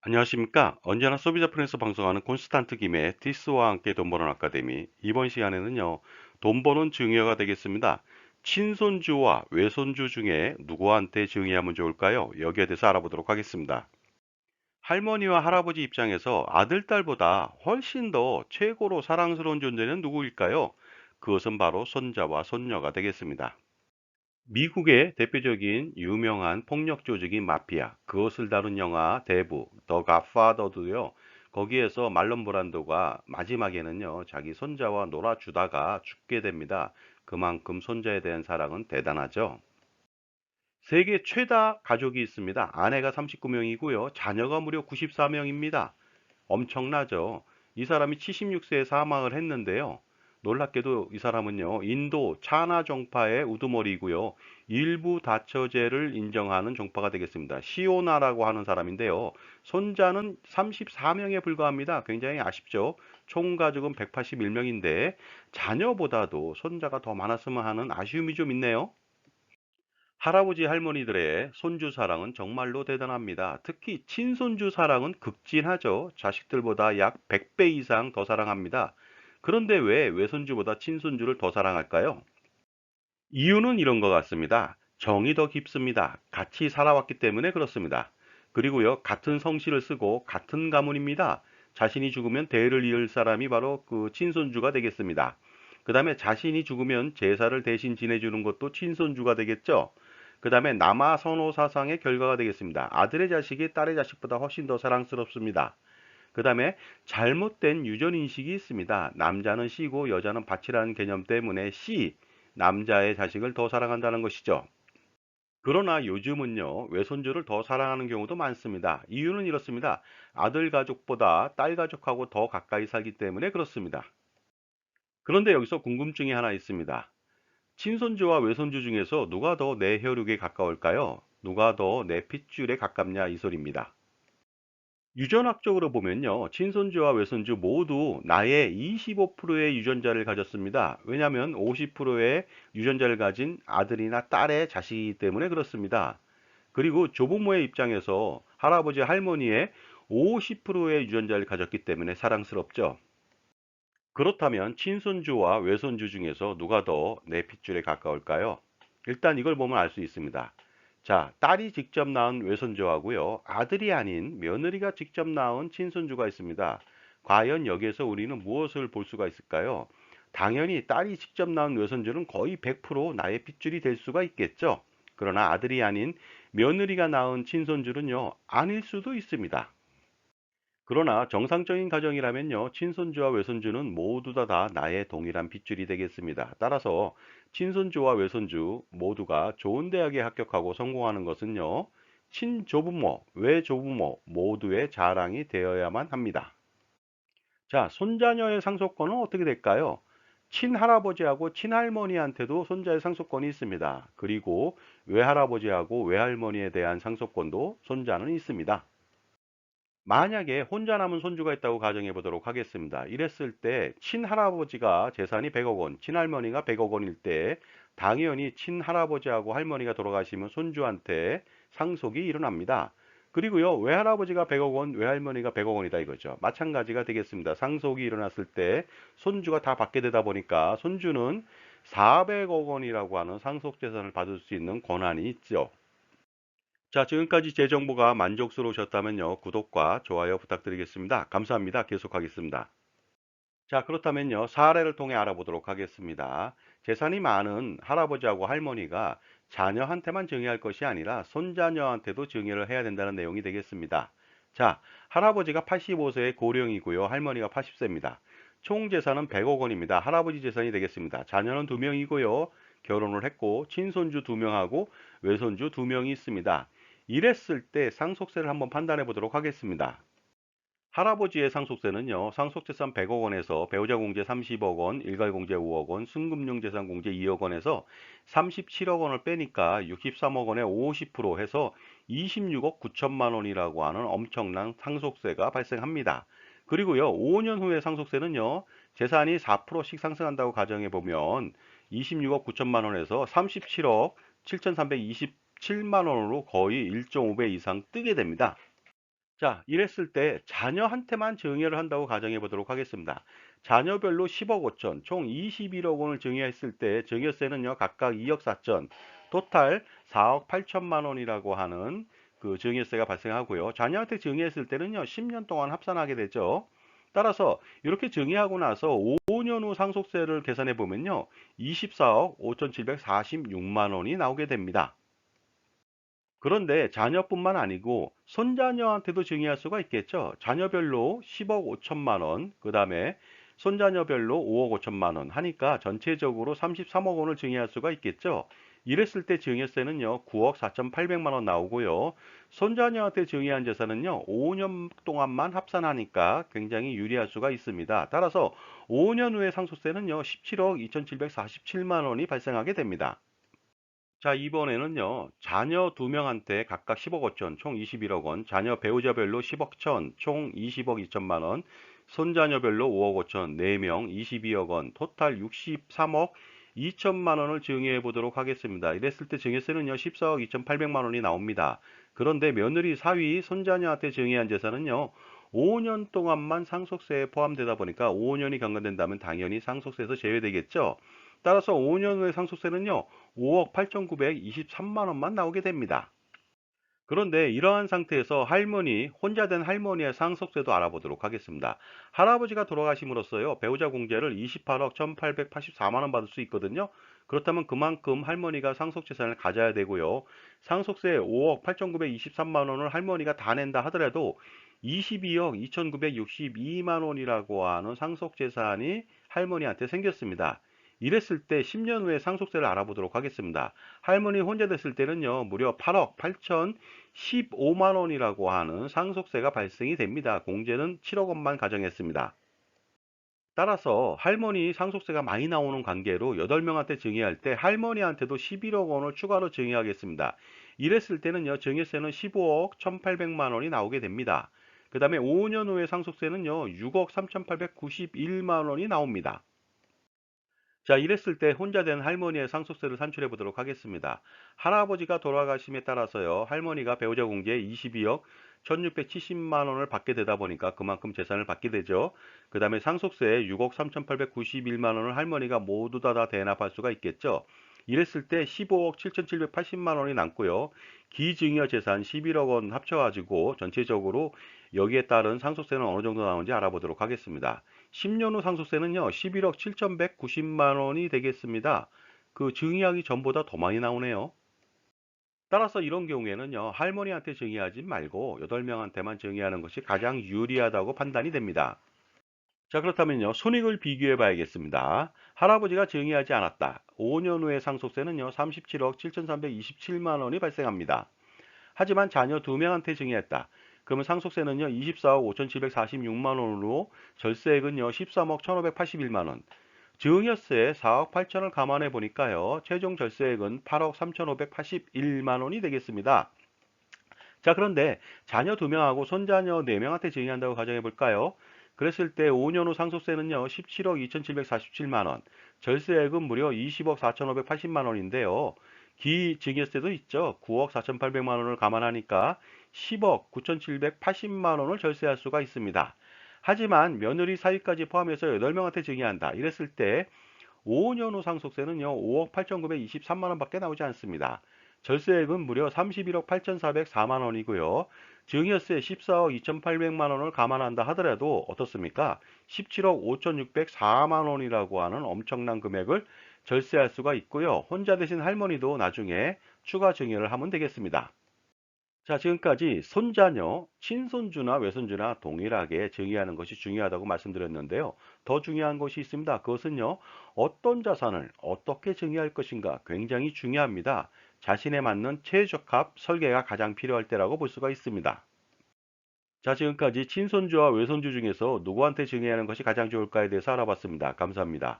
안녕하십니까. 언제나 소비자 프렌스 방송하는 콘스탄트 김의 티스와 함께 돈 버는 아카데미. 이번 시간에는요, 돈 버는 증여가 되겠습니다. 친손주와 외손주 중에 누구한테 증여하면 좋을까요? 여기에 대해서 알아보도록 하겠습니다. 할머니와 할아버지 입장에서 아들, 딸보다 훨씬 더 최고로 사랑스러운 존재는 누구일까요? 그것은 바로 손자와 손녀가 되겠습니다. 미국의 대표적인 유명한 폭력 조직인 마피아, 그것을 다룬 영화 대부, 더 갓파더도요. 거기에서 말론 브란도가 마지막에는요, 자기 손자와 놀아주다가 죽게 됩니다. 그만큼 손자에 대한 사랑은 대단하죠. 세계 최다 가족이 있습니다. 아내가 39명이고요. 자녀가 무려 94명입니다. 엄청나죠. 이 사람이 76세에 사망을 했는데요. 놀랍게도 이 사람은요, 인도 차나 종파의 우두머리이고요. 일부 다처제를 인정하는 종파가 되겠습니다. 시오나라고 하는 사람인데요. 손자는 34명에 불과합니다. 굉장히 아쉽죠. 총 가족은 181명인데 자녀보다도 손자가 더 많았으면 하는 아쉬움이 좀 있네요. 할아버지 할머니들의 손주 사랑은 정말로 대단합니다. 특히 친손주 사랑은 극진하죠. 자식들보다 약 100배 이상 더 사랑합니다. 그런데 왜 외손주보다 친손주를 더 사랑할까요? 이유는 이런 것 같습니다. 정이 더 깊습니다. 같이 살아왔기 때문에 그렇습니다. 그리고요, 같은 성씨를 쓰고 같은 가문입니다. 자신이 죽으면 대를 이을 사람이 바로 그 친손주가 되겠습니다. 그 다음에 자신이 죽으면 제사를 대신 지내주는 것도 친손주가 되겠죠. 그 다음에 남아선호 사상의 결과가 되겠습니다. 아들의 자식이 딸의 자식보다 훨씬 더 사랑스럽습니다. 그 다음에 잘못된 유전인식이 있습니다. 남자는 씨고 여자는 밭이라는 개념 때문에 씨, 남자의 자식을 더 사랑한다는 것이죠. 그러나 요즘은요, 외손주를 더 사랑하는 경우도 많습니다. 이유는 이렇습니다. 아들 가족보다 딸 가족하고 더 가까이 살기 때문에 그렇습니다. 그런데 여기서 궁금증이 하나 있습니다. 친손주와 외손주 중에서 누가 더 내 혈육에 가까울까요? 누가 더 내 핏줄에 가깝냐 이 소리입니다. 유전학적으로 보면요, 친손주와 외손주 모두 나의 25%의 유전자를 가졌습니다. 왜냐하면 50%의 유전자를 가진 아들이나 딸의 자식이기 때문에 그렇습니다. 그리고 조부모의 입장에서 할아버지 할머니의 50%의 유전자를 가졌기 때문에 사랑스럽죠. 그렇다면 친손주와 외손주 중에서 누가 더 내 핏줄에 가까울까요? 일단 이걸 보면 알 수 있습니다. 자, 딸이 직접 낳은 외손주하고요. 아들이 아닌 며느리가 직접 낳은 친손주가 있습니다. 과연 여기에서 우리는 무엇을 볼 수가 있을까요? 당연히 딸이 직접 낳은 외손주는 거의 100% 나의 핏줄이 될 수가 있겠죠. 그러나 아들이 아닌 며느리가 낳은 친손주는요, 아닐 수도 있습니다. 그러나 정상적인 가정이라면요, 친손주와 외손주는 모두 다 나의 동일한 핏줄이 되겠습니다. 따라서 친손주와 외손주 모두가 좋은 대학에 합격하고 성공하는 것은요, 친조부모, 외조부모 모두의 자랑이 되어야만 합니다. 자, 손자녀의 상속권은 어떻게 될까요? 친할아버지하고 친할머니한테도 손자의 상속권이 있습니다. 그리고 외할아버지하고 외할머니에 대한 상속권도 손자는 있습니다. 만약에 혼자 남은 손주가 있다고 가정해 보도록 하겠습니다. 이랬을 때 친할아버지가 재산이 100억 원, 친할머니가 100억 원일 때 당연히 친할아버지하고 할머니가 돌아가시면 손주한테 상속이 일어납니다. 그리고요, 외할아버지가 100억 원, 외할머니가 100억 원이다 이거죠. 마찬가지가 되겠습니다. 상속이 일어났을 때 손주가 다 받게 되다 보니까 손주는 400억 원이라고 하는 상속 재산을 받을 수 있는 권한이 있죠. 자, 지금까지 제 정보가 만족스러우셨다면요, 구독과 좋아요 부탁드리겠습니다. 감사합니다. 계속하겠습니다. 자, 그렇다면요, 사례를 통해 알아보도록 하겠습니다. 재산이 많은 할아버지하고 할머니가 자녀한테만 증여할 것이 아니라 손자녀한테도 증여를 해야 된다는 내용이 되겠습니다. 자, 할아버지가 85세의 고령이고요, 할머니가 80세입니다. 총 재산은 100억 원입니다. 할아버지 재산이 되겠습니다. 자녀는 2명이고요, 결혼을 했고, 친손주 2명하고 외손주 2명이 있습니다. 이랬을 때 상속세를 한번 판단해 보도록 하겠습니다. 할아버지의 상속세는요, 상속재산 100억 원에서 배우자 공제 30억 원, 일갈 공제 5억 원, 순금융재산 공제 2억 원에서 37억 원을 빼니까 63억 원에 50% 해서 26억 9천만 원이라고 하는 엄청난 상속세가 발생합니다. 그리고요, 5년 후에 상속세는요, 재산이 4%씩 상승한다고 가정해 보면 26억 9천만 원에서 37억 7,327만 원으로 거의 1.5배 이상 뜨게 됩니다. 자, 이랬을 때 자녀한테만 증여를 한다고 가정해 보도록 하겠습니다. 자녀별로 10억 5천, 총 21억 원을 증여했을 때 증여세는요, 각각 2억 4천, 토탈 4억 8천만 원이라고 하는 그 증여세가 발생하고요. 자녀한테 증여했을 때는요, 10년 동안 합산하게 되죠. 따라서 이렇게 증여하고 나서 5년 후 상속세를 계산해 보면요, 24억 5,746만 원이 나오게 됩니다. 그런데 자녀뿐만 아니고 손자녀한테도 증여할 수가 있겠죠. 자녀별로 10억 5천만 원, 그 다음에 손자녀별로 5억 5천만 원 하니까 전체적으로 33억 원을 증여할 수가 있겠죠. 이랬을 때 증여세는요, 9억 4,800만 원 나오고요. 손자녀한테 증여한 재산은요, 5년 동안만 합산하니까 굉장히 유리할 수가 있습니다. 따라서 5년 후에 상속세는요, 17억 2,747만 원이 발생하게 됩니다. 자, 이번에는요, 자녀 2명한테 각각 10억 5천, 총 21억 원, 자녀 배우자별로 10억 천, 총 20억 2천만 원, 손자녀별로 5억 5천, 4명 22억 원, 토탈 63억 2천만 원을 증여해 보도록 하겠습니다. 이랬을 때 증여세는요, 14억 2,800만 원이 나옵니다. 그런데 며느리 사위 손자녀한테 증여한 재산은요, 5년 동안만 상속세에 포함되다 보니까 5년이 경과된다면 당연히 상속세에서 제외되겠죠. 따라서 5년 후의 상속세는요, 5억 8,923만 원만 나오게 됩니다. 그런데 이러한 상태에서 혼자 된 할머니의 상속세도 알아보도록 하겠습니다. 할아버지가 돌아가심으로써요, 배우자 공제를 28억 1,884만 원 받을 수 있거든요. 그렇다면 그만큼 할머니가 상속재산을 가져야 되고요. 상속세 5억 8,923만 원을 할머니가 다 낸다 하더라도 22억 2,962만 원이라고 하는 상속재산이 할머니한테 생겼습니다. 이랬을 때 10년 후에 상속세를 알아보도록 하겠습니다. 할머니 혼자 됐을 때는요, 무려 8억 8,015만 원이라고 하는 상속세가 발생이 됩니다. 공제는 7억 원만 가정했습니다. 따라서 할머니 상속세가 많이 나오는 관계로 8명한테 증여할 때 할머니한테도 11억 원을 추가로 증여하겠습니다. 이랬을 때는요, 증여세는 15억 1,800만 원이 나오게 됩니다. 그 다음에 5년 후에 상속세는요, 6억 3,891만 원이 나옵니다. 자, 이랬을 때 혼자 된 할머니의 상속세를 산출해 보도록 하겠습니다. 할아버지가 돌아가심에 따라서요, 할머니가 배우자 공제에 22억 1670만 원을 받게 되다 보니까 그만큼 재산을 받게 되죠. 그 다음에 상속세 6억 3891만 원을 할머니가 모두 다 대납할 수가 있겠죠. 이랬을 때 15억 7780만 원이 남고요. 기증여 재산 11억 원 합쳐가지고 전체적으로 여기에 따른 상속세는 어느 정도 나오는지 알아보도록 하겠습니다. 10년 후 상속세는요, 11억 7,190만 원이 되겠습니다. 그 증여하기 전보다 더 많이 나오네요. 따라서 이런 경우에는요, 할머니한테 증여하지 말고 8명한테만 증여하는 것이 가장 유리하다고 판단이 됩니다. 자, 그렇다면요, 손익을 비교해 봐야겠습니다. 할아버지가 증여하지 않았다. 5년 후의 상속세는요, 37억 7,327만 원이 발생합니다. 하지만 자녀 2명한테 증여했다. 그러면 상속세는요, 24억 5,746만 원으로 절세액은요, 13억 1,581만 원. 증여세 4억 8천을 감안해 보니까요, 최종 절세액은 8억 3,581만 원이 되겠습니다. 자, 그런데 자녀 2명하고 손자녀 4명한테 증여한다고 가정해 볼까요? 그랬을 때 5년 후 상속세는요, 17억 2,747만 원, 절세액은 무려 20억 4,580만 원인데요. 기증여세도 있죠. 9억 4,800만 원을 감안하니까 10억 9,780만 원을 절세할 수가 있습니다. 하지만 며느리 사위까지 포함해서 8명한테 증여한다. 이랬을 때 5년 후 상속세는요, 5억 8,923만 원밖에 나오지 않습니다. 절세액은 무려 31억 8,404만 원이고요. 증여세 14억 2,800만 원을 감안한다 하더라도 어떻습니까? 17억 5,604만 원이라고 하는 엄청난 금액을 절세할 수가 있고요. 혼자 되신 할머니도 나중에 추가 증여를 하면 되겠습니다. 자, 지금까지 손자녀, 친손주나 외손주나 동일하게 증여하는 것이 중요하다고 말씀드렸는데요. 더 중요한 것이 있습니다. 그것은요, 어떤 자산을 어떻게 증여할 것인가 굉장히 중요합니다. 자신에 맞는 최적합 설계가 가장 필요할 때라고 볼 수가 있습니다. 자, 지금까지 친손주와 외손주 중에서 누구한테 증여하는 것이 가장 좋을까에 대해서 알아봤습니다. 감사합니다.